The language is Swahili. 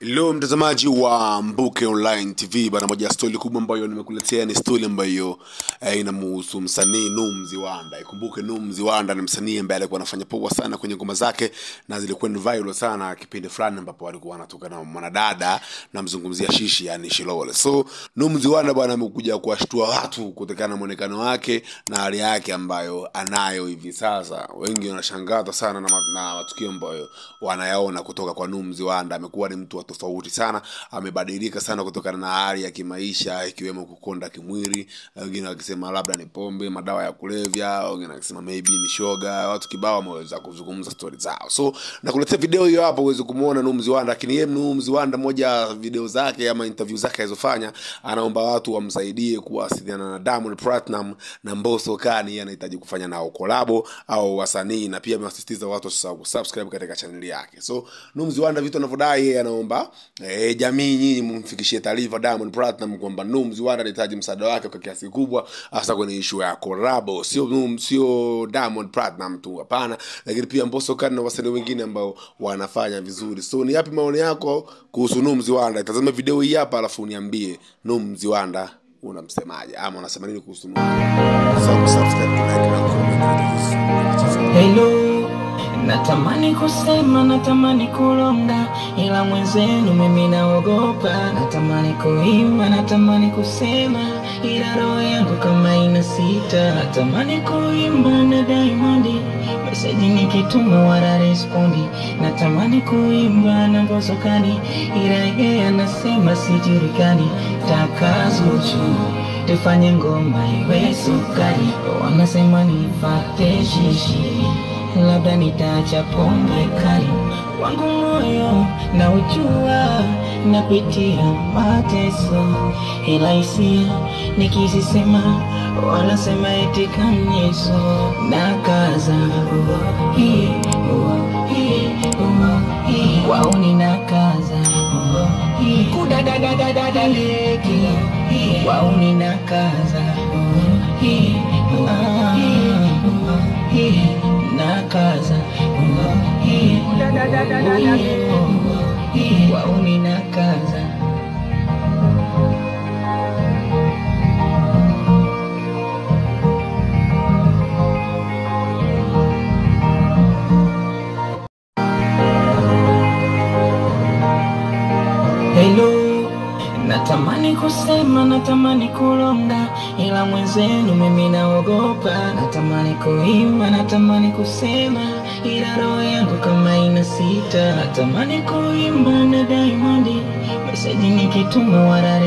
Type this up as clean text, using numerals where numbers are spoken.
Leo mtazamaji wa Mbuke Online TV, bana, moja story kubwa ambayo nimekuletea ni story ambayo inamhusu msanii Nuh Mziwanda. Ikumbuke Nuh Mziwanda ni msanii ambaye alikuwa anafanya poa sana kwenye ngoma zake na zilikuwa ni viral sana kipindi fulani ambapo alikuwa anatoka na mwanadada na mzungumzia Shishi, yani Shilole. So Nuh Mziwanda bwana amekuja kuwashtua watu kutokana na muonekano wake na hali yake ambayo anayo hivi sasa. Wengi wanashangaa sana na matukio ambayo wanayaona kutoka kwa Nuh Mziwanda. Amekuwa ni mtu tofauti sana, amebadilika sana kutokana na hali ya kimaisha, ikiwemo kukonda kimwili. Wengine wakisema labda ni pombe, madawa ya kulevya, wengine wakisema maybe ni shoga. Watu kibao wameweza kuzungumza story zao. So nakuletea video hiyo hapo uweze kumuona Nuh Mziwanda. Lakini yeye Nuh Mziwanda, moja video zake ama interview zake alizofanya, anaomba watu wamsaidie kuwasiliana na Diamond Platnumz na Mbosso Kani, anahitaji kufanya nao collabo au wasanii, na pia amewasisitiza watu subscribe katika channel yake. So Nuh Mziwanda vitu anavyodai, yeye anaomba jamii nyinyi mumfikishie taarifa Diamond Platnumz kwamba Nuh Mziwanda anahitaji msaada wake kwa kiasi kikubwa, hasa kwenye issue ya collabo. Sio Diamond Platnumz tu, hapana, lakini pia Mbosso Kani na wasanii wengine ambao wanafanya vizuri. So ni yapi maoni yako kuhusu Nuh Mziwanda? Tazama video hii hapa alafu niambie Nuh Mziwanda unamsemaje ama unasema nini kuhusu Nuh. Subscribe, like na comment. Hello, natamani kusema, natamani kulonga, ila mwenzenu mimi naogopa. Natamani kuimba, natamani kusema, ila roho yangu kama inasita. Natamani kuimba na Diamond, message nikituma wala respondi. Natamani kuimba na Mbosso Kani, ila yeye anasema sijulikani. Takazuchu tufanye ngoma iwe sukari, wanasema nifate shishi, labda nitaacha pombe kali. Wangu moyo na ujua napitia mateso, ila hisia nikizisema wanasema eti kanyeso. Nakaza wauni, nakaza kudadadadadadaleki wauni, nakaza nakaza wauni, nakaza. Hello, natamani kusema, natamani kulonga, ila mwenzenu mimi naogopa. Natamani kuimba, natamani kusema, ila roho yangu kama inasita. Natamani kuimba na Diamond, message nikituma wala